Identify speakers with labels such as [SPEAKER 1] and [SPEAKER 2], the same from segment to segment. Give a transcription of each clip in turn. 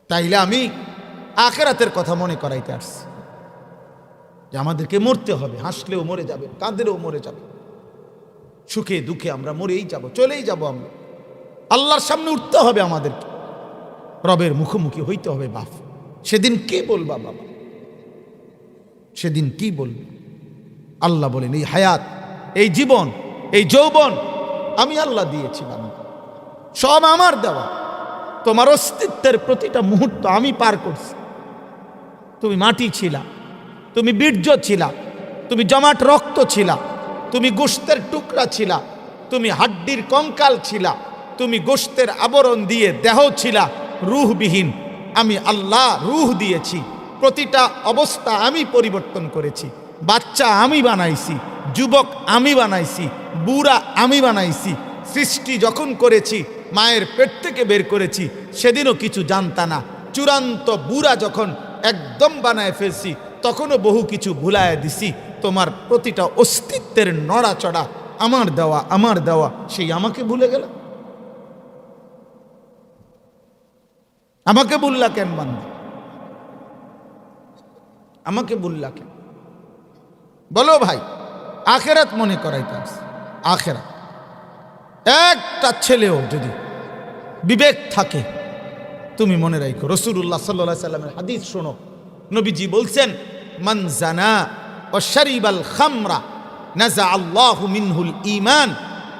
[SPEAKER 1] তাইলে আমি আখিরাতের কথা মনে করাইতে আসছি যে আমাদেরকে মরতে হবে, হাসলেও মরে যাবে, কাঁদলেও মরে যাবে, সুখে দুঃখে আমরা মরেই যাব, চলেই যাব আমরা। আল্লাহর সামনে উঠতে হবে আমাদেরকে, রবের মুখোমুখি হইতে হবে। বাপ সেদিন কি বলবা বাবা, সেদিন কি বলবে? আল্লাহ বলেন এই হায়াত, এই জীবন, এই যৌবন আমি আল্লাহ দিয়েছি বাবা, সব আমার দেওয়া। তোমার অস্তিত্বের প্রতিটা মুহূর্ত আমি পার করছি। তুমি মাটি ছিলা, তুমি বীর্য ছিলা, তুমি জমাট রক্ত ছিলা, তুমি গোশতের টুকরা ছিলা, তুমি হাড্ডির কঙ্কাল ছিলা, তুমি গোশতের আবরণ দিয়ে দেহ ছিলা, রূহবিহীন। আমি আল্লাহ রূহ দিয়েছি, প্রতিটা অবস্থা আমি পরিবর্তন করেছি। বাচ্চা আমি বানাইছি, যুবক আমি বানাইছি, বুড়া আমি বানাইছি। সৃষ্টি যখন করেছি, মায়ের পেট থেকে বের করেছি, সেদিনও কিছু জানতা না। চূড়ান্ত বুড়া যখন একদম বানায় ফেলছি, তখনও বহু কিছু ভুলায় দিছি। তোমার প্রতিটা অস্তিত্বের নড়াচড়া আমার দেওয়া, আমার দেওয়া, সেই আমাকে ভুলে গেল। আমাকে বললা কেন বান্দা? আমাকে বললা কেন? বলো ভাই, আখেরাত মনে করাইতে আসছে। আখেরাত একটা ছেলেও যদি বিবেক থাকে, তুমি মনে রাখো রাসূলুল্লাহ সাল্লাল্লাহু আলাইহি সাল্লামের হাদিস শোনো। নবীজি বলছেন, মান জানা ওয়া শারিবাল খামরা নাযা আল্লাহু মিনহুল ঈমান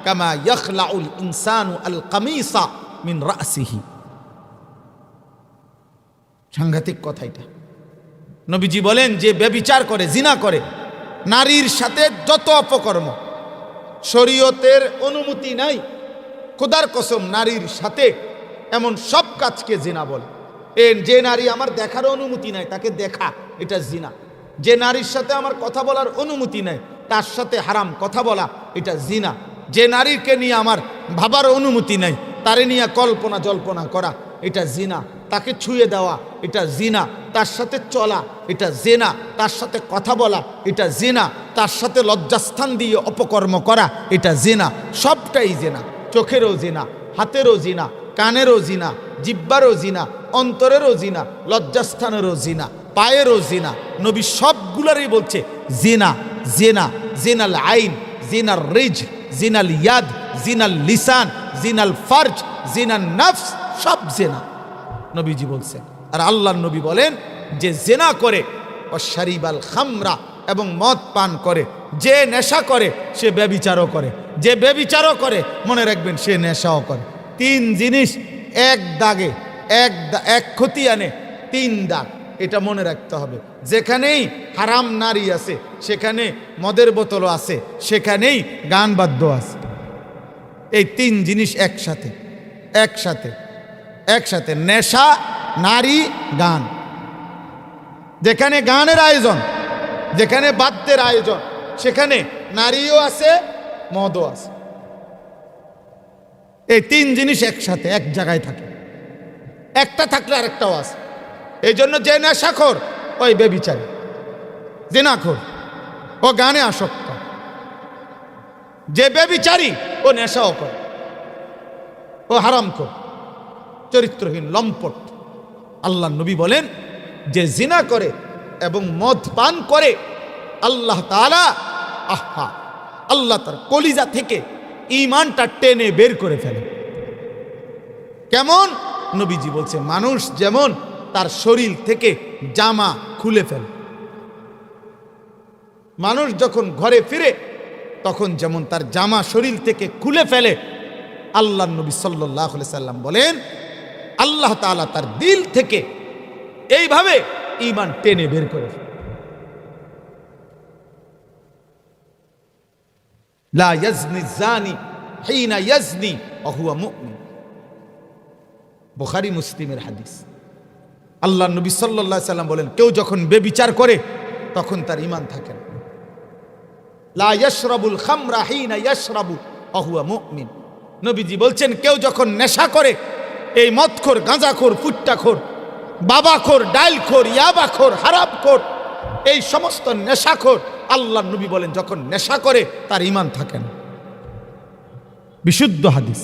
[SPEAKER 1] কামা ইয়াখলাউল ইনসানু আল কামিসা মিন রাসিহি। সাংঘাতিক কথা এটা। নবীজি বলেন, যে ব্যভিচার করে, জিনা করে, নারীর সাথে যত অপকর্ম, শরীয়তের অনুমতি নাই, খোদার কসম নারীর সাথে এমন সব কাজকে জিনা বলে। যে নারী আমার দেখার অনুমতি নাই তাকে দেখা, এটা জিনা। যে নারীর সাথে আমার কথা বলার অনুমতি নাই তার সাথে হারাম কথা বলা, এটা জিনা। যে নারীকে নিয়ে আমার ভাবার অনুমতি নাই তারে নিয়ে কল্পনা জল্পনা করা, এটা জিনা। তাকে ছুঁয়ে দেওয়া, এটা জিনা। তার সাথে চলা, এটা জিনা। তার সাথে কথা বলা, এটা জিনা। তার সাথে লজ্জাস্থান দিয়ে অপকর্ম করা, এটা জিনা। সবটাই জিনা। চোখেরও জিনা, হাতেরও জিনা, কানেরও জিনা, জিব্বারও জিনা, অন্তরেরও জিনা, লজ্জাস্থানেরও জিনা, পায়েরও জিনা। নবী সবগুলারই বলছে জিনা, জিনা, জিনাল আইন, জিনাল রিজ, জিনাল ইয়াদ, জিনাল লিসান, জিনাল ফারজ, জিনাল নফস, সব জিনা নবীজি বলছেন। আর আল্লাহর নবী বলেন, যে জিনা করে ও শারিবাল খামরা, এবং মদ পান করে, যে নেশা করে সে ব্যভিচারও করে, যে ব্যভিচারও করে মনে রাখবেন সে নেশাও করে। তিন জিনিস এক দাগে, এক খতিয়ানে তিন দাগ, এটা মনে রাখতে হবে। যেখানেই হারাম নারী আছে সেখানে মদের বোতলও আছে, সেখানেই গান বাদ্য আছে। এই তিন জিনিস একসাথে, একসাথে, একসাথে, নেশা, নারী, গান। যেখানে গানের আয়োজন, যেখানে বাদ্যের আয়োজন, সেখানে নারীও আছে, মদও আছে। এই তিন জিনিস একসাথে এক জায়গায় থাকে, একটা থাকলে আরেকটাও আছে। এই জন্য যে নেশাখোর ওই ব্যভিচারী, জিনাখোর ও গানে আসক্ত, যে ব্যভিচারী ও নেশাও করে, ও হারামখোর, চরিত্রহীন, লম্পট। আল্লাহ নবী বলেন, যে জিনা করে এবং মদ পান করে, আল্লাহ তাআলা, আহা, আল্লাহ তার কলিজা থেকে ঈমানটা টেনে বের করে ফেলে। কেমন? নবীজি বলছে, মানুষ যেমন তার শরীর থেকে জামা খুলে ফেলে, মানুষ যখন ঘরে ফিরে তখন যেমন তার জামা শরীর থেকে খুলে ফেলে, আল্লাহ নবী সাল্লাল্লাহু আলাইহি সাল্লাম বলেন, আল্লাহ তাআলা তার দিল থেকে এইভাবে ঈমান টেনে বের করে ফেলে। লা ইয়াজনি জানি হিনা ইয়াজনি ওয়া হুয়া মুমিন। বুখারী মুসলিমের হাদিস। আল্লাহ নবী সাল্লাল্লাহু আলাইহি সাল্লাম বলেন, কেউ যখন বেবিচার করে তখন তার ঈমান থাকে না। লা ইয়াশরাবুল খামরা হিনা ইয়াশরাবু ওয়া হুয়া মুমিন। নবীজি বলছেন, কেউ যখন নেশা করে, এই মদখোর, গাঁজাখোর, ফুট্টাখোর, বাবাখোর, ডাইলখোর, ইয়াবাখোর, হারামখোর, এই সমস্ত নেশাখোর, আল্লাহ নবী বলেন যখন নেশা করে তার ঈমান থাকে না। বিশুদ্ধ হাদিস।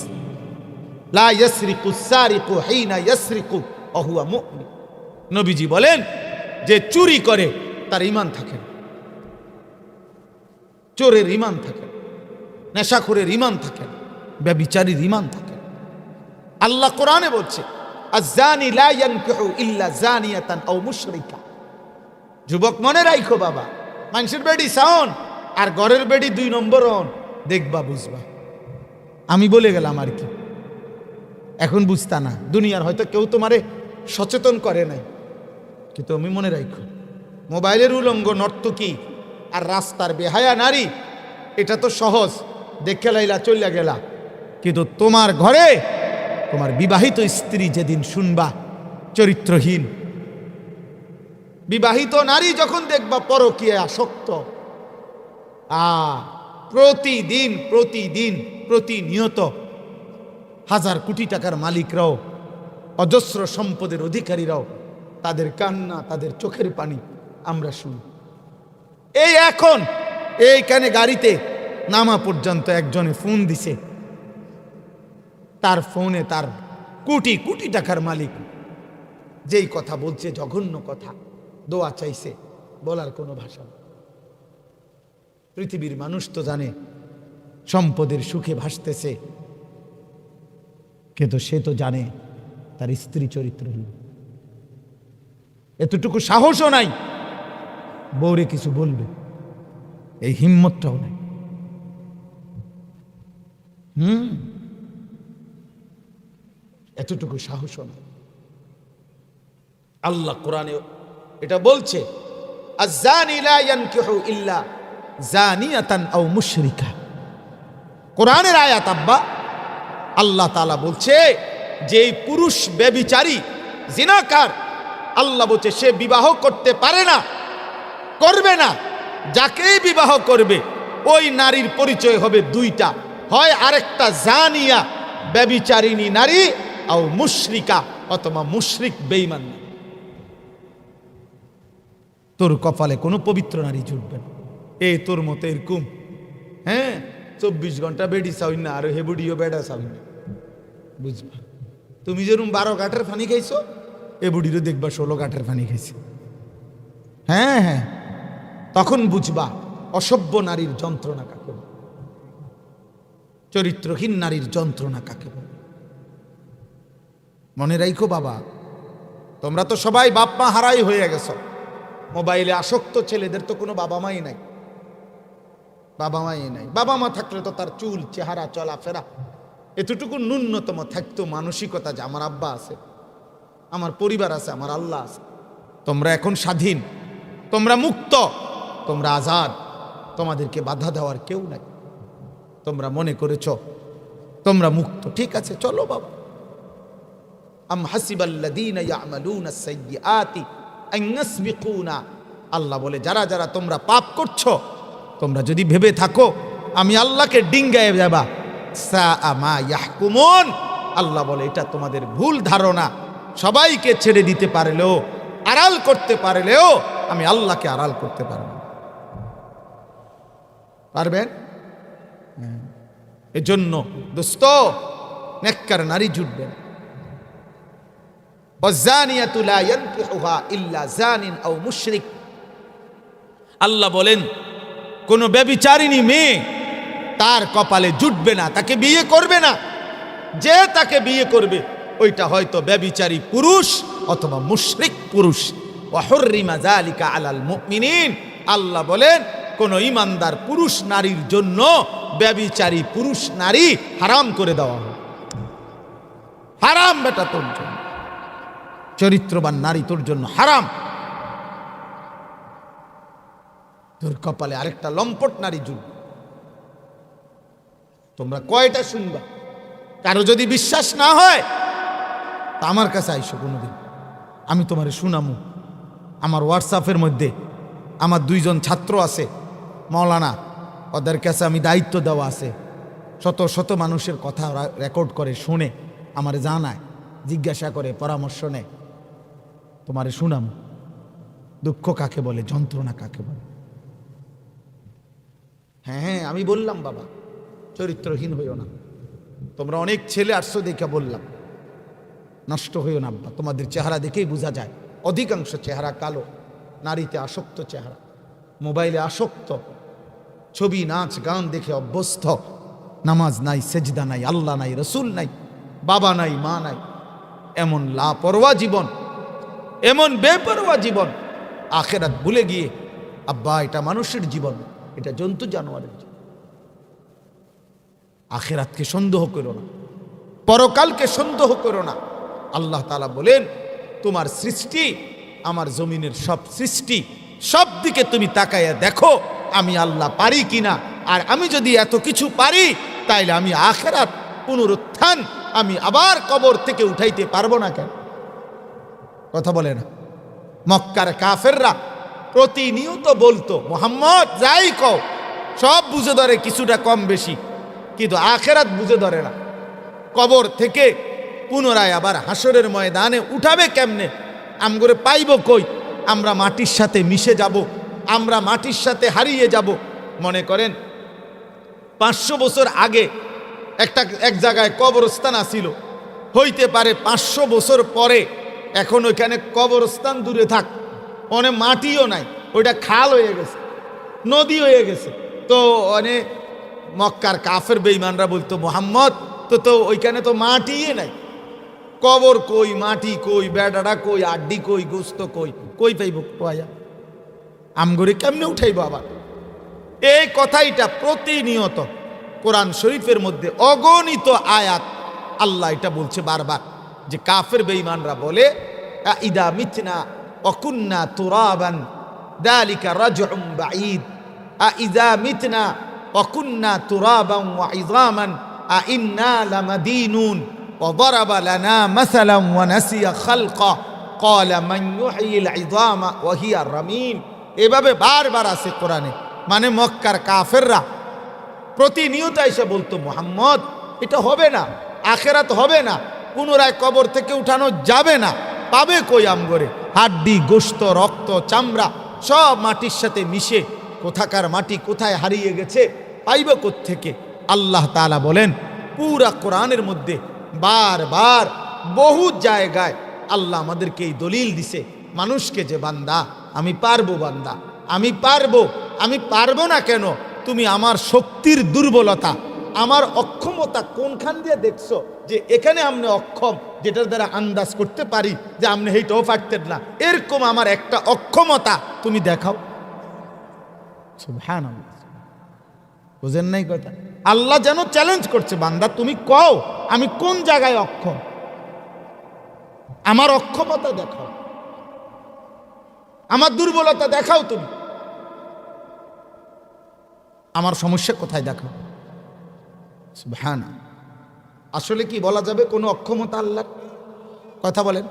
[SPEAKER 1] লা ইয়াসরিকু সারিকু হিনা ইয়াসরিকু অহুয়া মুমিন। নবীজি বলেন যে চুরি করে তার ঈমান থাকে না, চোরের ঈমান থাকে না, নেশাখোরের ঈমান থাকে না, ব্যভিচারীর ঈমান থাকে না। আল্লাহ কোরআনে বলছে আয-যানি লা ইয়ানকিহু ইল্লা যানিয়াতান আও মুশরিকা। যুবক মনে রাখো বাবা, মানুষের বেডি সাউন আর ঘরের বেডি 2 নম্বর অন, দেখবা বুঝবা। আমি বলে গেলাম আর কি, এখন বুঝতা না। দুনিয়ার হয়তো কেউ তোমারে সচেতন করে নাই, কিন্তু আমি মনে রাখো মোবাইলের উলঙ্গ নর্তকী আর রাস্তার বেহায়া নারী এটা তো সহজ, দেখে লাইলা চলে গেলা। কিন্তু তোমার ঘরে তোমার বিবাহিত স্ত্রী যেদিন শুনবা চরিত্রহীন, বিবাহিত নারী যখন দেখবা পরকীয়ায় আসক্ত, প্রতিদিন প্রতিদিন প্রতিনিয়ত হাজার কোটি টাকার মালিকরাও, অজস্র সম্পদের অধিকারীরাও তাদের কান্না, তাদের চোখের পানি আমরা শুনি। এই এখন এইখানে গাড়িতে নামা পর্যন্ত একজনে ফোন দিছে, তার ফোনে তার কোটি কোটি টাকার মালিক যেই কথা বলছে, জঘন্য কথা, দোয়া চাইছে, বলার কোনো ভাষা নেই। পৃথিবীর মানুষ তো জানে সম্পদের সুখে ভাসতেছে, কিন্তু সে তো জানে তার স্ত্রী চরিত্রহীন। এতটুকু সাহসও নাই বউরে কিছু বলবে, এই হিম্মতটাও নাই। এতটুকু সাহসও নাই। আল্লাহ কোরআনে এটা বলছে আয-যানি লা ইয়ানকিহু ইল্লা যানিয়াতান আও মুশরিকা। কোরআনের আয়াত আব্বা, আল্লাহ তাআলা বলছে যে পুরুষ ব্যভিচারী জিনাকার, আল্লাহ বলছে সে বিবাহ করতে পারে না, করবে না। যাকেই বিবাহ করবে ওই নারীর পরিচয় হবে 2টা, হয় আরেকটা জানিয়া ব্যভিচারিণী নারী, আও মুশরিকা অথবা মুশরিক বেঈমান। তোর কপালে কোনো পবিত্র নারী জুটবে না। তোর মতো এরকম 24 ঘন্টা বেডি চাউন না, আর হেবুডিও বেডা চাউন না, বুঝবা। তুমি যেরকম 12 কাঠের পানি খাইছো, এ বুড়িরও দেখবা 16 কাঠের পানি খাইছে। হ্যাঁ, তখন বুঝবা অসভ্য নারীর যন্ত্রণা কাকে বলে, চরিত্রহীন নারীর যন্ত্রণা কাকে বলে। মনে রাখো বাবা, তোমরা তো সবাই বাপ মা হারাই হয়ে গেছো। মোবাইলে আসক্ত ছেলেদের তো কোনো বাবা মাই নাই, বাবা মাই নাই। বাবা মা থাকলে তো তার চুল, চেহারা, চলাফেরা এতটুকু ন্যূনতম থাকতো, মানসিকতা যে আমার আব্বা আছে, আমার পরিবার আছে, আমার আল্লাহ আছে। তোমরা এখন স্বাধীন, তোমরা মুক্ত, তোমরা আজাদ, তোমাদেরকে বাধা দেওয়ার কেউ নাই। তোমরা মনে করেছ তোমরা মুক্ত, ঠিক আছে, চলো বাবা। আম হাসিবাল্লাযীনা ইয়া'মালুনা আস-সাইয়্যাতি আন ইয়াসবিকুনা। আল্লাহ বলে যারা যারা তোমরা পাপ করছো, তোমরা যদি ভেবে থাকো আমি আল্লাহকে ডিঙ্গায়ে যাবা, সাআ মা ইয়াহকুমুন। আল্লাহ বলে এটা তোমাদের ভুল ধারণা। সবাইকে ছেড়ে দিতে পারলেও, আড়াল করতে পারলেও আমি আল্লাহকে আড়াল করতে পারব। পারবেন? এজন্য দোস্ত, নেককার নারী জুটবেন। ওয়াজ-যানিয়াতু লা ইয়ানকিহুহা ইল্লা যানিন আও মুশরিক। আল্লাহ বলেন কোন ব্যভিচারিণী মেয়ে তার কপালে জুটবে না, তাকে বিয়ে করবে না। যে তাকে বিয়ে করবে ওইটা হয়তো ব্যভিচারী পুরুষ অথবা মুশরিক পুরুষ। ওয়া হুররিমা যালিকা আলাল মুমিনিন। আল্লাহ বলেন কোন ঈমানদার পুরুষ নারীর জন্য ব্যভিচারী পুরুষ নারী হারাম করে দেওয়া হবে। হারাম বেটা তোর জন্য, চরিত্রবান নারী তোর জন্য হারাম। তোর কপালে আরেকটা লম্পট নারী জুটবে। তোমরা কয়টা শুনবা? কারো যদি বিশ্বাস না হয় তা আমার কাছে আইসো কোনোদিন, আমি তোমারে শুনামু। আমার হোয়াটসঅ্যাপের মধ্যে আমার 2 জন ছাত্র আছে মাওলানা, ওদের কাছে আমি দায়িত্ব দেওয়া আছে। শত শত মানুষের কথা রেকর্ড করে, শুনে আমারে জানায়, জিজ্ঞাসা করে, পরামর্শ নেয়। তোমারে শুনাম দুঃখ কাকে বলে, যন্ত্রণা কাকে বলে। হ্যাঁ, আমি বললাম বাবা চরিত্রহীন হইও না। তোমরা অনেক ছেলে আসছো দেখে বললাম, নষ্ট হইও না আব্বা, তোমাদের চেহারা দেখেই বোঝা যায় অধিকাংশ চেহারা কালো, নারীতে আসক্ত চেহারা, মোবাইলে আসক্ত, ছবি নাচ গান দেখে অভ্যস্ত, নামাজ নাই, সেজদা নাই, আল্লাহ নাই, রসুল নাই, বাবা নাই, মা নাই, এমন লাপরোয়া জীবন, এমন বেপরোয়া জীবন, আখেরাত ভুলে গিয়ে আব্বা এটা মানুষের জীবন, এটা জন্তু জানোয়ারের জীবন। আখেরাতকে সন্দেহ করো না, পরকালকে সন্দেহ করো না। আল্লাহ তাআলা বলেন তোমার সৃষ্টি, আমার জমিনের সব সৃষ্টি, সব দিকে তুমি তাকাইয়া দেখো আমি আল্লাহ পারি কিনা। আর আমি যদি এত কিছু পারি তাইলে আমি আখেরাত পুনরুত্থান আমি আবার কবর থেকে উঠাইতে পারবো না কেন? কথা বলে না। মক্কার কাফেররা প্রতিনিয়ত বলতো মুহাম্মদ যাই কও সব বুঝে ধরে, কিছুটা কম বেশি, কিন্তু আখেরাত বুঝে ধরে না। কবর থেকে পুনরায় আবার হাসরের ময়দানে উঠাবে কেমনে? আমগরে পাইব কই? আমরা মাটির সাথে মিশে যাব, আমরা মাটির সাথে হারিয়ে যাব। মনে করেন 500 বছর আগে এক জায়গায় কবরস্থান আসিল, হইতে পারে 500 বছর পরে এখন ওইখানে কবরস্থান দূরে থাক, অনেক মাটিও নাই, ওইটা খাল হয়ে গেছে, নদী হয়ে গেছে। তো অনেক মক্কার কাফের বেঈমানরা বলতো মুহাম্মদ তো ওইখানে তো মাটিই নাই, কবর কই, মাটি কই, বেড়াটা কই, আড্ডি কই, গোস্ত কই, কই পাইব পাইয়া আমগরে কেমনে উঠাইব আবার? এই কথাইটা প্রতিনিয়ত কোরআন শরীফের মধ্যে অগণিত আয়াত আল্লাহ এটা বলছে বারবার, যে কাফের বেঈমানরা বলে ইদা মিতনা অকুন্না তুরাবান যালিকা রাজউম বাঈদ, ইদা মিতনা অকুন্না তুরাবান ওয়া ইযামান ইন্না লামাদিনুন وضرب لنا مثلا ونسي خلقه قال من يحيي العظام وهي رميم। এভাবে বারবার আছে কোরআনে। মানে মক্কার কাফেররা প্রতিনিয়ত এসে বলতো মুহাম্মদ এটা হবে না, আখেরাত হবে না, পুনরায় কবর থেকে উঠানো যাবে না, পাবে কই আমগরে? হাড্ডি গোশত রক্ত চামড়া সব মাটির সাথে মিশে, কোথাকার মাটি কোথায় হারিয়ে গেছে, পাইব কোত্থেকে? আল্লাহ তাআলা বলেন পুরা কোরআনের মধ্যে বারবার বহু জায়গায় আল্লাহ আমাদেরকে এই দলিল দিছে মানুষকে, যে বান্দা আমি পারবো, বান্দা আমি পারবো, আমি পারবো না কেন? তুমি আমার শক্তির দুর্বলতা, আমার অক্ষমতা কোনখান দিয়ে দেখছো যে এখানে আপনি অক্ষম, যেটার দ্বারা আন্দাজ করতে পারি যে আপনি এইটাও পারতেন না, এরকম আমার একটা অক্ষমতা তুমি দেখাও। সুবহানাল্লাহ, বুঝেন নাই কথা? আল্লাহ যেন চ্যালেঞ্জ করছে, বান্দা তুমি কও আমি কোন জায়গায় অক্ষম, আমার অক্ষমতা দেখাও, আমার দুর্বলতা দেখাও, তুমি আমার সমস্যা কোথায় দেখাও। সুবহানাল্লাহ। আসলে কি বলা যাবে কোনো অক্ষমতা আল্লাহর? কথা বলেন,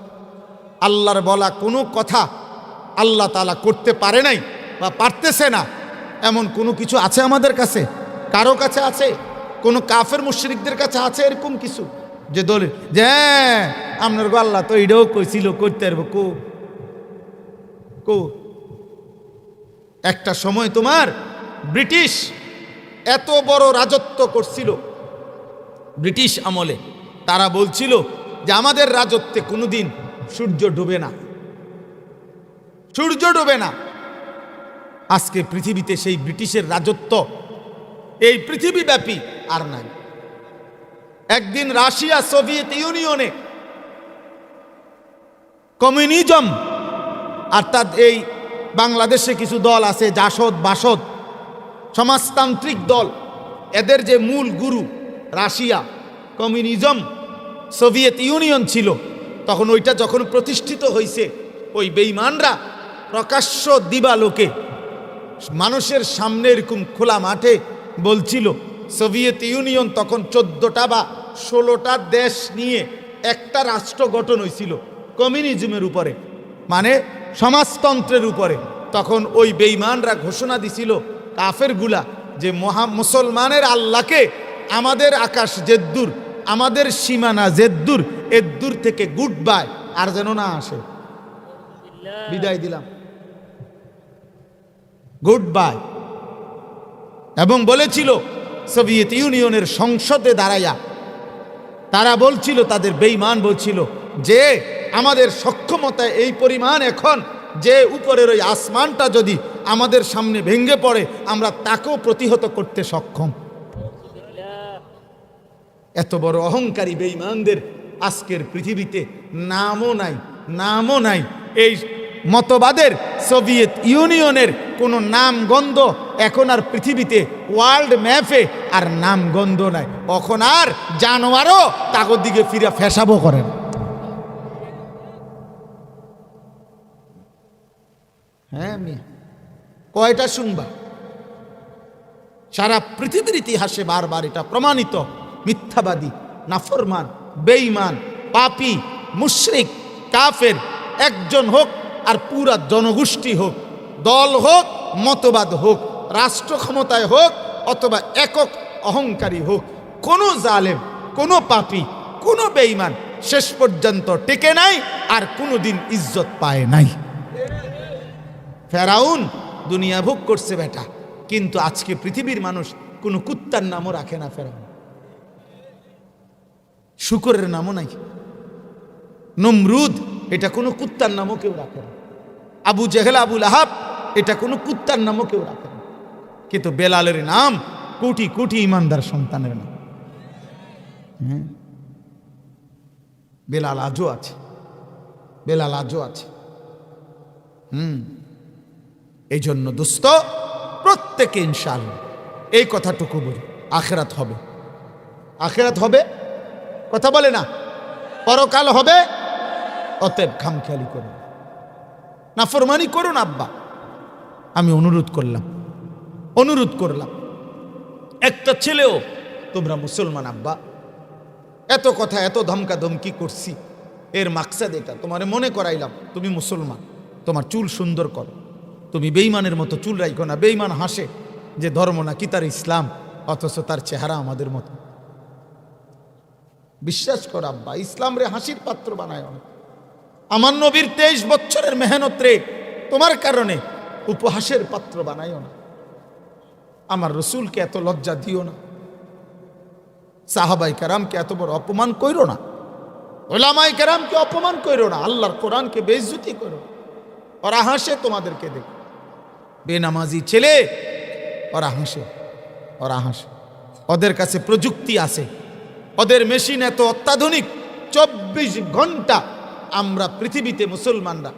[SPEAKER 1] আল্লাহর বলা কোনো কথা আল্লাহ তাআলা করতে পারে নাই বা পারতেছে না এমন কোনো কিছু আছে আমাদের কাছে? কারো কাছে আছে? কোনো কাফের মুশরিকদের কাছে আছে এরকম কিছু যে দলিল যে আপনার গো আল্লাহ তো এটাও কইছিল করতে পারবো? কো একটা সময় তোমার ব্রিটিশ এত বড় রাজত্ব করছিল, ব্রিটিশ আমলে তারা বলছিল যে আমাদের রাজত্বে কোনোদিন সূর্য ডুবে না, সূর্য ডুবে না। আজকে পৃথিবীতে সেই ব্রিটিশের রাজত্ব এই পৃথিবীব্যাপী আর নাই। একদিন রাশিয়া সোভিয়েত ইউনিয়নে কমিউনিজম, অর্থাৎ এই বাংলাদেশে কিছু দল আছে জাসদ বাসদ সমাজতান্ত্রিক দল, এদের যে মূল গুরু রাশিয়া, কমিউনিজম সোভিয়েত ইউনিয়ন ছিল, তখন ওইটা যখন প্রতিষ্ঠিত হয়েছে, ওই বেঈমানরা প্রকাশ্য দিবালোকে মানুষের সামনে এরকম খোলা মাঠে বলছিল, সোভিয়েত ইউনিয়ন তখন 14টা বা 16টা দেশ নিয়ে একটা রাষ্ট্র গঠন হয়েছিল কমিউনিজমের উপরে, মানে সমাজতন্ত্রের উপরে। তখন ওই বেঈমানরা ঘোষণা দিছিল কাফেরগুলা যে মুসলমানের আল্লাহকে আমাদের আকাশ জেদ্দুর, আমাদের সীমানা জেদ্দুর, এদ্দুর থেকে গুড বাই, আর যেন না আসে, বিদায় দিলাম, গুড বাই। এবং বলেছিল সোভিয়েত ইউনিয়নের সংসদে দাঁড়াইয়া তারা বলছিল, তাদের বেঈমান বলছিল যে আমাদের সক্ষমতা এই পরিমাণ এখন যে উপরের ওই আসমানটা যদি আমাদের সামনে ভেঙে পড়ে আমরা তাকেও প্রতিহত করতে সক্ষম। এত বড় অহংকারী বেঈমানদের আজকের পৃথিবীতে নামও নাই। এই মতবাদের সোভিয়েত ইউনিয়নের কোনো নাম গন্ধ এখন আর পৃথিবীতে ওয়ার্ল্ড ম্যাপে আর নাম গন্ধ নাই। এখন আর জানোয়ারও তাগর দিকে ফিরে ফেসাবো করেন। হ্যাঁ মিয়া, কয়টা শুনবা? সারা পৃথিবীর ইতিহাসে বারবার এটা প্রমাণিত। মিথ্যাবাদী, নাফরমান, বেঈমান, পাপী, মুশরিক, কাফের একজন হোক আর পুরা জনগোষ্ঠী হোক, দল হোক, মতবাদ হোক, রাষ্ট্র ক্ষমতায় হোক অথবা একক অহংকারী হোক, কোনো জালেম, কোনো পাপী, কোনো বেঈমান শেষ পর্যন্ত টিকে নাই আর কোনোদিন ইজ্জত পায় নাই। ফেরাউন দুনিয়া ভোগ করছে বেটা, কিন্তু আজকে পৃথিবীর মানুষ কোনো কুত্তার নামও রাখে না। ফেরাউন শুকরের নামও নাই। নমরুদ এটা কোনো কুত্তার নামও কেউ রাখে না। আবু জেহেল, আবু লাহাব এটা কোনো কুত্তার নামও কেউ রাখে না। কিন্তু বেলালের নাম কোটি কোটি ইমানদার সন্তানের নাম। বেলাল আজও আছে, বেলাল আজও আছে। এই জন্য দোস্ত প্রত্যেকে ইনশাআল্লাহ এই কথাটুকু বলি, আখিরাত হবে, আখিরাত হবে, কথা বলে না, পরকাল হবে। অতএব খামখেয়ালি করুন, নাফরমানি করুন। আব্বা আমি অনুরোধ করলাম একটা ছেলেও তোমরা মুসলমান আব্বা, এত কথা এত ধমকা ধমকি করছি, এর মাকসাদ এটা, তোমারে মনে করাইলাম তুমি মুসলমান, তোমার চুল সুন্দর করো, তুমি বেঈমানের মতো চুল রাখো না। বেঈমান হাসে যে ধর্ম নাকি তার ইসলাম, অথচ তার চেহারা আমাদের মতো। বিশ্বাস কর আব্বা, ইসলাম রে হাসির পাত্র বানায় না। আমার নবীর 23 বছরের মেহনত রে তোমার কারণে উপহাসের পাত্র বানাইও না। আমার রসুলকে এত লজ্জা দিও না, সাহাবাই কেরামকে এত বড় অপমান কইরো না, ওলামাই কেরামকে অপমান কইরো না, আল্লাহর কোরআনকে বেইজ্জতি করো। ওরা হাসে তোমাদেরকে দেখে, বেনামাজি ছেলে ওরা হাসে, ওদের কাছে প্রযুক্তি আছে, ওদের মেশিন এত অত্যাধুনিক। 24 ঘন্টা আমরা পৃথিবীতে মুসলমানরা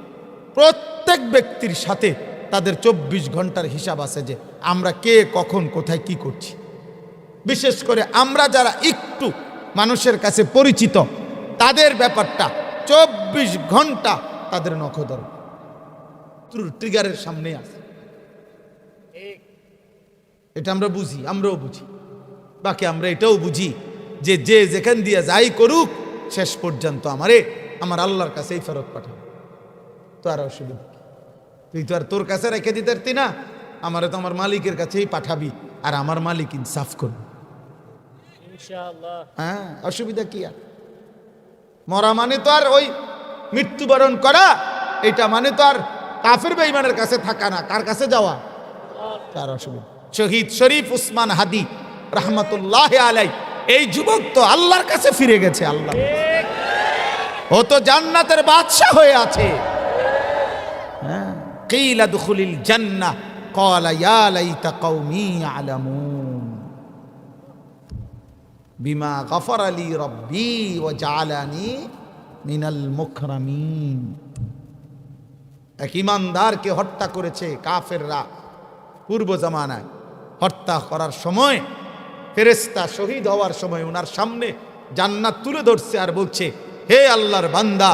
[SPEAKER 1] প্রত্যেক ব্যক্তির সাথে তাদের 24 ঘন্টার হিসাব আছে যে আমরা কে কখন কোথায় কি করছি। বিশেষ করে আমরা যারা একটু মানুষের কাছে পরিচিত তাদের ব্যাপারটা 24 ঘন্টা তাদের নখদর ট্রিগারের সামনে আছে। এটা আমরা বুঝি, আমরাও বুঝি। বাকি আমরা এটাও বুঝি যে যে যেখান দিয়ে যাই করুক শেষ পর্যন্ত আমার আল্লাহর কাছেই ফেরত পাঠাবে। তো আর অসুবিধা, তুই তো আর তোর কাছে রেখে দিতে পারতি না, আমারে তো আমার মালিকের কাছেই পাঠাবি, আর আমার মালিক ইনসাফ করবে ইনশাআল্লাহ। হ্যাঁ, অসুবিধা কি? আর মরা মানে তো আর ওই মৃত্যুবরণ করা, এটা মানে তো আর কাফের বেঈমানের কাছে থাকা না, কার কাছে যাওয়া? তার অসুবিধা। শহীদ শরীফ উসমান হাদি রহমতুল্লাহ আলাই, এই যুবক তো আল্লাহর কাছে ফিরে গেছে। আল্লাহ, ও তো জান্নাতের বাদশা হয়ে আছে। কিলা দুখুলিল জান্নাহ ক্বালা ইয়া লাইতা কওমি ইয়ালামুন বিমা গফারা লি রাব্বি ওয়া জাআলানি মিনাল মুকরামিন। এক ঈমানদারকে হত্যা করেছে কাফেররা পূর্ব জামানায়। হত্যা করার সময় ফেরেশতা শহীদ হওয়ার সময় ওনার সামনে জান্নাত তুলে ধরছে আর বলছে, হে আল্লাহর বান্দা,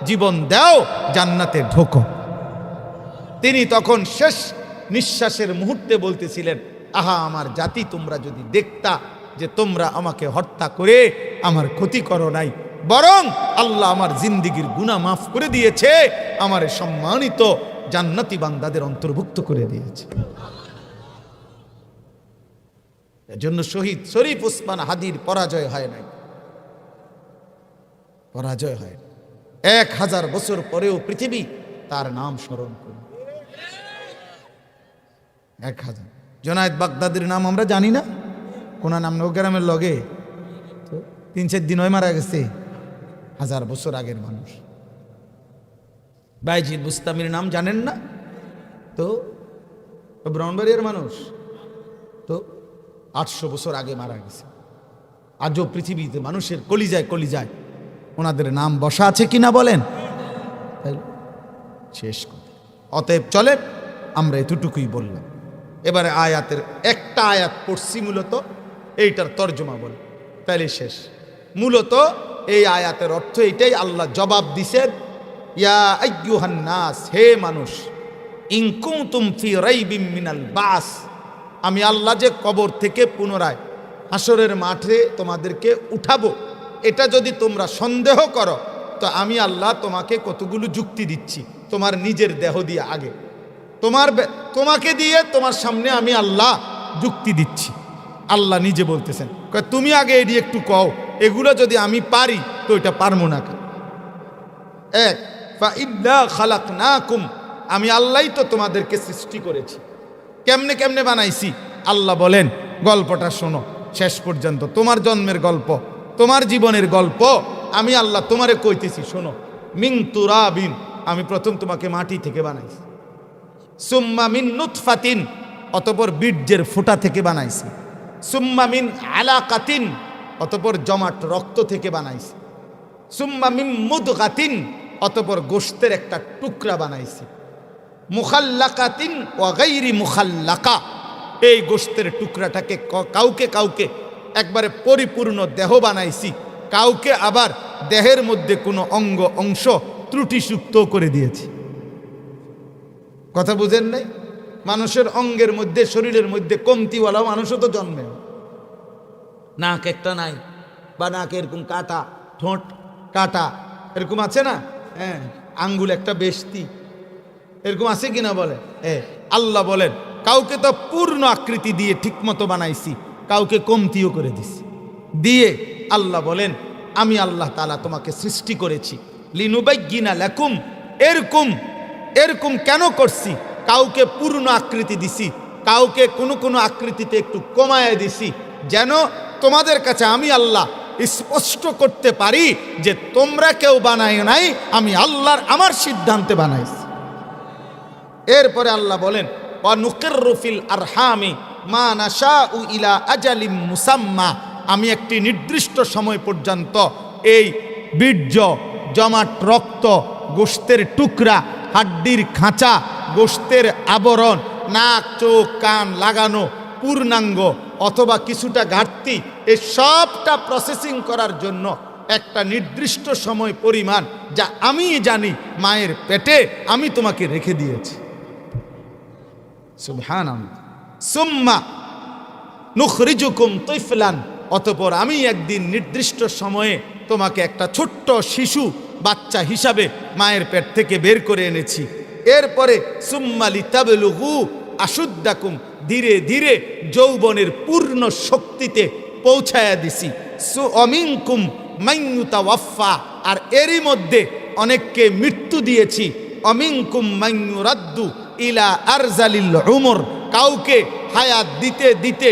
[SPEAKER 1] জীবন দাও, জান্নাতে ঢোকো। তিনি তখন শেষ নিঃশ্বাসের মুহূর্তে বলতেছিলেন, আহা আমার জাতি, তোমরা যদি দেখতা যে তোমরা আমাকে হত্যা করে আমার ক্ষতি করো নাই, বরং আল্লাহ আমার জিন্দিগির গুনাহ মাফ করে দিয়েছে, আমার সম্মানিত জান্নাতি বান্দাদের অন্তর্ভুক্ত করে দিয়েছে। এজন্য শহীদ শরীফ উসমান হাদির পরাজয় হয় নাই, পরাজয় হয়। 1000 বছর পরেও পৃথিবী তার নাম স্মরণ করে। 1000। জুনায়েদ বাগদাদির নাম আমরা জানি না, কোন নাম? নৌগ্রামের লগে 3-4 দিন হয় মারা গেছে। 1000 বছর আগের মানুষ। বাইজিদ বুস্তামির নাম জানেন না? তো ব্রাহ্মণবাড়িয়ার মানুষ তো 800 বছর আগে মারা গেছে। আজও পৃথিবীতে মানুষের কলিজায় কলিজায় ওনাদের নাম বসা আছে কিনা বলেন? শেষ কথা। অতএব চলে, আমরা এতটুকুই বললাম। এবারে আয়াতের একটা আয়াত পড়ছি, মূলত এইটার তর্জমা বলে, তাইলে শেষ। মূলত এই আয়াতের অর্থ এইটাই, আল্লাহ জবাব দিছেন, ইয়া আইয়ুহান নাস, হে মানুষ, ইন কুনতুম ফি রাইবিম মিনাল বাস, আমি আল্লাহ যে কবর থেকে পুনরায় হাসরের মাঠে তোমাদেরকে উঠাবো, এটা যদি তোমরা সন্দেহ করো, তো আমি আল্লাহ তোমাকে কতগুলো যুক্তি দিচ্ছি, তোমার নিজের দেহ দিয়ে আগে, তোমাকে দিয়ে তোমার সামনে আমি আল্লাহ যুক্তি দিচ্ছি। আল্লাহ নিজে বলতেছেন, তুমি আগে এটি একটু কও, এগুলো যদি আমি পারি তো এটা পারবো না। এক, ফাইন্না খালাকনাকুম, আমি আল্লাহই তো তোমাদেরকে সৃষ্টি করেছি। কেমনে কেমনে বানাইছি আল্লাহ বলেন, গল্পটা শোনো শেষ পর্যন্ত, তোমার জন্মের গল্প, তোমার জীবনের গল্প আমি আল্লাহ তোমারে কইতেছি, শোনো। মিন তুরাবিন, আমি প্রথম তোমাকে মাটি থেকে বানাইছি। সুম্মা মিন নুতফাতিন, অতঃপর বীর্যের ফোঁটা থেকে বানাইছি। সুম্মা মিন আলাকাতিন, অতঃপর জমাট রক্ত থেকে বানাইছি। সুম্মা মিন মুদগাতিন, অতঃপর গোশতের একটা টুকরা বানাইছি। মুখাল্লাকাতিন ওয়া গায়রি মুখাল্লাকা, এই গোশতের টুকরাটাকে কাউকে কাউকে একবারে পরিপূর্ণ দেহ বানাইছি, কাউকে আবার দেহের মধ্যে কোনো অঙ্গ অংশ ত্রুটিযুক্ত করে দিয়েছি। কথা বুঝেন নাই? মানুষের অঙ্গের মধ্যে, শরীরের মধ্যে কমতিওয়ালা মানুষও তো জন্মে, নাক একটা নাই, বা নাক এরকম কাটা, ঠোঁট কাটা, এরকম আছে না? হ্যাঁ, আঙ্গুল একটা বেশতি, এরকম আছে কিনা বলে? আল্লাহ বলেন, কাউকে তো পূর্ণ আকৃতি দিয়ে ঠিকমতো বানাইছি, কাউকে কমতিও করে দিছি। দিয়ে আল্লাহ বলেন, আমি আল্লাহ তাআলা তোমাকে সৃষ্টি করেছি লিনুবাইয়িনা লাকুম, এরকম এরকম কেন করছি? কাউকে পূর্ণ আকৃতি দিছি, কাউকে কোনো কোনো আকৃতিতে একটু কমায় দিছি, যেন তোমাদের কাছে আমি আল্লাহ স্পষ্ট করতে পারি যে তোমরা কেউ বানায় নাই, আমি আল্লাহর আমার সিদ্ধান্তে বানাইছি। এরপরে আল্লাহ বলেন, ওয়া নুকিররু ফিল আরহামি মা নাশাউ ইলা আজালিম মুসাম্মা, আমি একটি নির্দিষ্ট সময় পর্যন্ত এই বীর্য, জমাট রক্ত, গোশতের টুকরা, হাড্ডির খাঁচা, গোশতের আবরণ, নাক চোখ কান লাগানো, পূর্ণাঙ্গ অথবা কিছুটা ঘাটতি, এই সবটা প্রসেসিং করার জন্য একটা নির্দিষ্ট সময় পরিমাণ, যা আমি জানি মায়ের পেটে আমি তোমাকে রেখে দিয়েছি। সুবহানাল্লাহ। সুম্মা নুখরিজুকুম তিফলান, অতঃপর আমি একদিন নির্দিষ্ট সময়ে তোমাকে একটা ছোট্ট শিশু বাচ্চা হিসাবে মায়ের পেট থেকে বের করে এনেছি। এরপরে সুম্মা লিতাবলুগু আশুদ্দাকুম, ধীরে ধীরে যৌবনের পূর্ণ শক্তিতে পৌঁছায়া দিছি। সুমিনকুম মাইয়ুতাওয়াফা, আর এরই মধ্যে অনেককে মৃত্যু দিয়েছি। অমিনকুম মাইয়ুরাদ্দু ইলা আরজালিল উমর, কাউকে হায়াত দিতে দিতে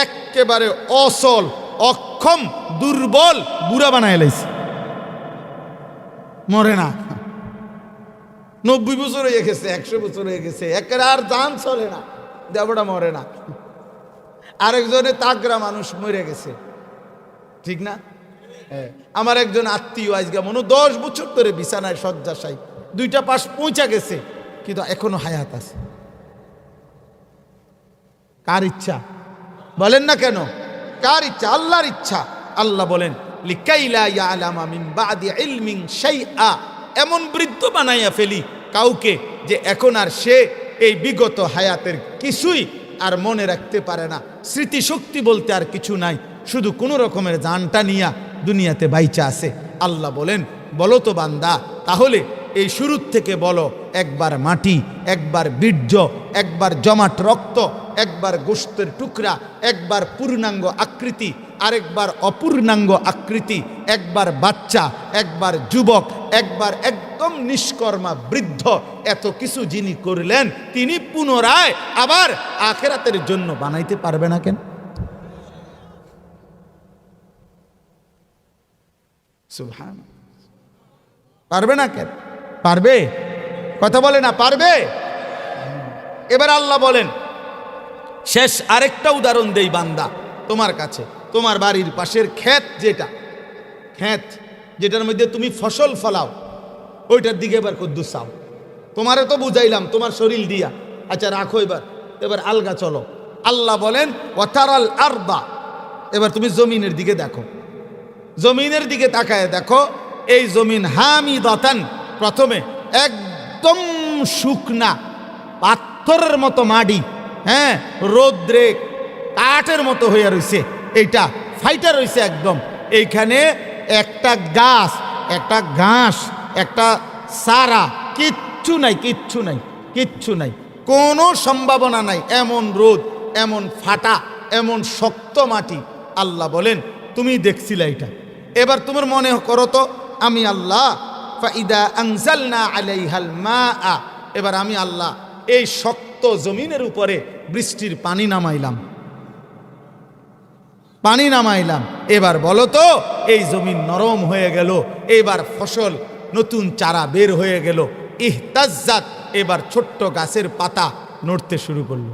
[SPEAKER 1] একেবারে অসল, অক্ষম, দুর্বল, বুড়া বানায় লাইছে, মরে না। 90 বছর হয়ে গেছে, 100 বছর হয়ে গেছে, একের আর জান চলে না, দেবটা মরে না। আরেকজনে তাগরা মানুষ মরে গেছে, ঠিক না? আমার একজন আত্মীয় আজকে মনে 10 বছর ধরে বিছানায় শয্যাশায়ী, 2টা পাশ পৌঁছা গেছে, কিন্তু এখনো হায়াত আছে। কার ইচ্ছা? বলেন না কেন? কার ইচ্ছা? আল্লাহর ইচ্ছা। আল্লাহ বলেন, লিকাইলা ইয়ালামা মিন বাদি ইলমিন শাইআ, এমন বৃদ্ধ বানাইয়া ফেলি কাউকে যে এখন আর সে এই বিগত হায়াতের কিছুই আর মনে রাখতে পারে না, স্মৃতিশক্তি বলতে আর কিছু নাই, শুধু কোনো রকমের জানটা নিয়া দুনিয়াতে বাইচা আছে। আল্লাহ বলেন, বলো তো বান্দা, তাহলে এই শুরুর থেকে বলো, একবার মাটি, একবার বীর্য, একবার জমাট রক্ত, একবার গোশতের টুকরা, একবার পূর্ণাঙ্গ আকৃতি, আরেকবার অপূর্ণাঙ্গ আকৃতি, একবার বাচ্চা, একবার যুবক, একবার একদম নিষ্কর্মা বৃদ্ধ, এত কিছু যিনি করলেন তিনি পুনরায় আবার আখিরাতের জন্য বানাইতে পারবে না কেন? সুবহানাল্লাহ। পারবে না কেন? পারবে? কথা বলে না পারবে। এবার আল্লাহ বলেন, শেষ আরেকটা উদাহরণ দেই বান্দা তোমার কাছে। তোমার বাড়ির পাশের ক্ষেত, যেটার মধ্যে তুমি ফসল ফলাও, ওইটার দিকে এবার কদ্দুর চাও। তোমারে তো বুঝাইলাম তোমার শরীর দিয়া, আচ্ছা রাখো, এবার আলগা চলো। আল্লাহ বলেন ওয়াতারাল আরদা, এবার তুমি জমিনের দিকে দেখো, জমিনের দিকে তাকায় দেখো, এই জমিন হামিদাতান, প্রথমে একদম শুকনা পাথরের মতো মাটি, হ্যাঁ, রৌদ্রে কাঠের মতো হয়ে রয়েছে, এইটা ফাইটা রয়েছে একদম। এইখানে একটা গাছ, একটা ঘাস, একটা সারা, কিচ্ছু নাই, কিচ্ছু নাই, কিচ্ছু নাই, কোনো সম্ভাবনা নাই। এমন রোদ, এমন ফাটা, এমন শক্ত মাটি। আল্লাহ বলেন তুমি দেখছিলে এটা। এবার তোমার মনে করো তো, আমি আল্লাহ ফাইদা আনজালনা আলাইহাল মাআ, এবার আমি আল্লাহ এই শক্ত জমিনের উপরে বৃষ্টির পানি নামাইলাম, পানি নামাইলাম। এবার বলো তো, এই জমিন নরম হয়ে গেল, এবার ফসল নতুন চারা বের হয়ে গেল। ইহতাজ্জাত, এবার ছোট্ট গাছের পাতা নড়তে শুরু করলো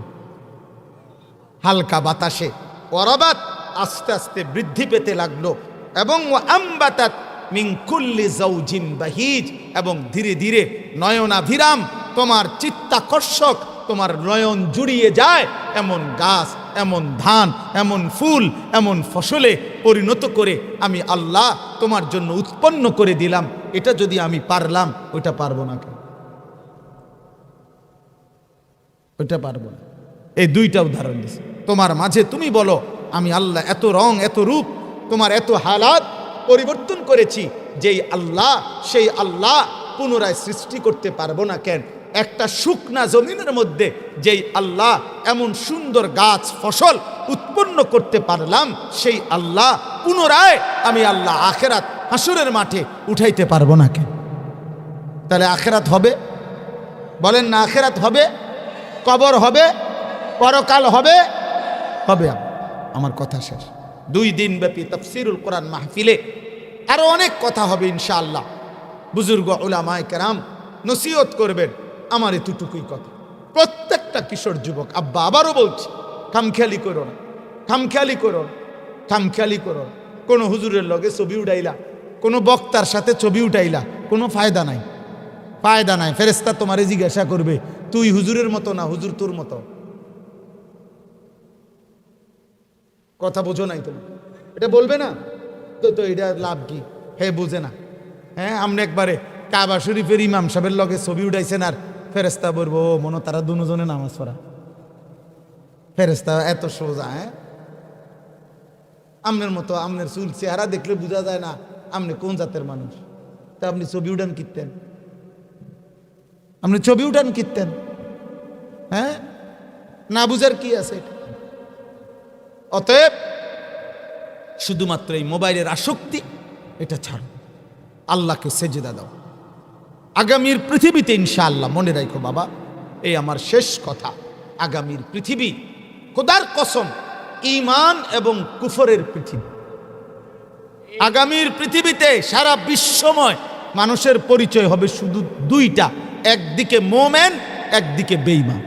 [SPEAKER 1] হালকা বাতাসে। ওয়ারাবাত, আস্তে আস্তে বৃদ্ধি পেতে লাগলো। এবং আমবাতাত মিন কুল্লি যাওজিন বাহিজ, এবং ধীরে ধীরে নয়নাভিরাম, তোমার চিত্তাকর্ষক, তোমার নয়ন জুড়িয়ে যায় এমন গাছ, এমন ধান, এমন ফুল, এমন ফসলে পরিণত করে আমি আল্লাহ তোমার জন্য উৎপন্ন করে দিলাম। এটা যদি আমি পারলাম, ওইটা পারবো না কেন? ওইটা পারবো না। এই দুইটা উদাহরণ দিছি তোমার মাঝে। তুমি বলো আমি আল্লাহ এত রং, এত রূপ, তোমার এত হালাত পরিবর্তন করেছি, যেই আল্লাহ, সেই আল্লাহ পুনরায় সৃষ্টি করতে পারবো না কেন? একটা শুকনা জমিনের মধ্যে যেই আল্লাহ এমন সুন্দর গাছ ফসল উৎপন্ন করতে পারলাম, সেই আল্লাহ পুনরায় আমি আল্লাহ আখেরাত হাসরের মাঠে উঠাইতে পারবো না কেন? তাহলে আখেরাত হবে? বলেন না, আখেরাত হবে, কবর হবে, পরকাল হবে, হবে। আমার কথা শেষ। 2 দিন ব্যাপী তাফসীরুল কোরআন মাহফিলে আরো অনেক কথা হবে ইনশাআল্লাহ। বুজুর্গ উলামায়ে কেরাম নসিহত করবেন। আমার এতটুকুই কথা। প্রত্যেকটা কিশোর যুবক, আব্বা আবারও বলছি, খামখেয়ালি করো না, খামখেয়ালি করো না, খামখেয়ালি করো না। কোনো হুজুরের লগে ছবি উঠাইলা, কোনো বক্তার সাথে ছবি উঠাইলা, কোনো ফায়দা নাই, ফায়দা নাই। ফেরেশতা তোমারে জিজ্ঞাসা করবে, তুই হুজুরের মতো না হুজুর তোর মতো। কথা বোঝো নাই তুমি? এটা বলবে না তো এটা লাভ কি? হে বুঝে না। হ্যাঁ, আমরা একবারে কাবা শরীফের ইমাম সাহেবের লগে ছবি উঠাইছেন, আর ফেরেশতা বলবো ও মনে তারা দুজনে নামাজ পড়া। ফেরেশতা এত সোজা? হ্যাঁ, আমনের মতো, আমনের চুল চেহারা দেখলে বোঝা যায় না আপনি কোন জাতের মানুষ। তা আপনি ছবি উঠান কিনতেন? আপনি ছবি উঠান কিনতেন? হ্যাঁ, না বুঝার কি আছে? অতএব শুধুমাত্র এই মোবাইলের আসক্তি, এটা ছাড়ো, আল্লাহকে সেজদা দাও। আগামীর পৃথিবীতে ইনশাআল্লাহ, মনে রাখো বাবা, এই আমার শেষ কথা, আগামীর পৃথিবী খোদার কসম ঈমান এবং কুফরের পৃথিবী। আগামীর পৃথিবীতে সারা বিশ্বময় মানুষের পরিচয় হবে শুধু দুইটা, একদিকে মোমেন, একদিকে বেঈমান,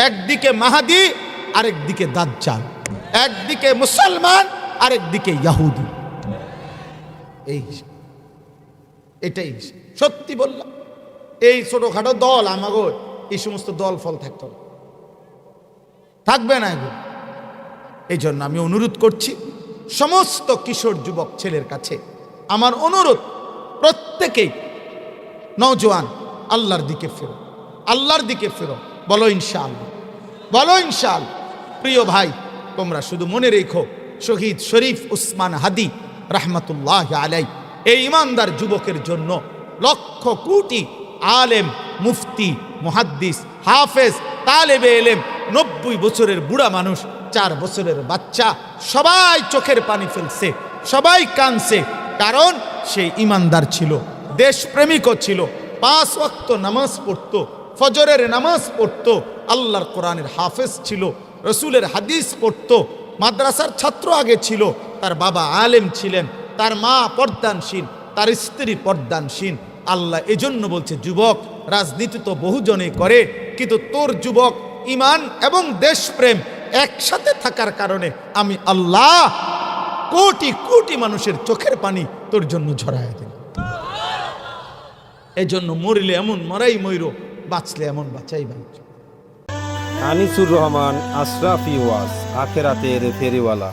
[SPEAKER 1] একদিকে মাহাদি, আরেকদিকে দাজ্জাল, একদিকে মুসলমান, আরেকদিকে ইহুদি। এই এটাই সত্যি বললাম। এই ছোটখাটো দল, আমাগো এই সমস্ত দল ফল থাকবে না এগুলো। এই জন্য আমি অনুরোধ করছি সমস্ত কিশোর যুবক ছেলের কাছে, আমার অনুরোধ, প্রত্যেকেই নওজোয়ান আল্লাহর দিকে ফেরো, আল্লাহর দিকে ফেরো। বলো ইনশাআল্লাহ, বলো ইনশাআল্লাহ। প্রিয় ভাই, তোমরা শুধু মনে রেখো, শহীদ শরীফ উসমান হাদি রাহমাতুল্লাহ আলাই এই ইমানদার যুবকের জন্য লক্ষ কোটি আলেম, মুফতি, মুহাদ্দিস, হাফেজ, তালেবে এলেম, 90 বছরের বুড়া মানুষ, 4 বছরের বাচ্চা, সবাই চোখের পানি ফেলছে, সবাই কাঁদছে। কারণ সেই ইমানদার ছিল, দেশপ্রেমিকও ছিল, 5 ওয়াক্ত নামাজ পড়তো, ফজরের নামাজ পড়তো, আল্লাহর কোরআনের হাফেজ ছিল, রসুলের হাদিস পড়তো, মাদ্রাসার ছাত্র আগে ছিল, তার বাবা আলেম ছিলেন, তার মা পর্দানশীল, তার স্ত্রী পর্দানশীল, আল্লাহ এজন্য বলছে, যুবক রাজনীতি তো বহুজনে করে, কিন্তু তোর যুবক ঈমান এবং দেশপ্রেম একসাথে থাকার কারণে আমি আল্লাহ কোটি কোটি মানুষের চোখের পানি তোর জন্য ঝরায় দিল। এই জন্য মরিলে এমন মরাই ময়ূর, বাঁচলে এমন বাঁচাই বাঁচ।
[SPEAKER 2] আনিসুর রহমান, আশরাফি ওয়াজ, আখেরাতের ফেরিওয়ালা।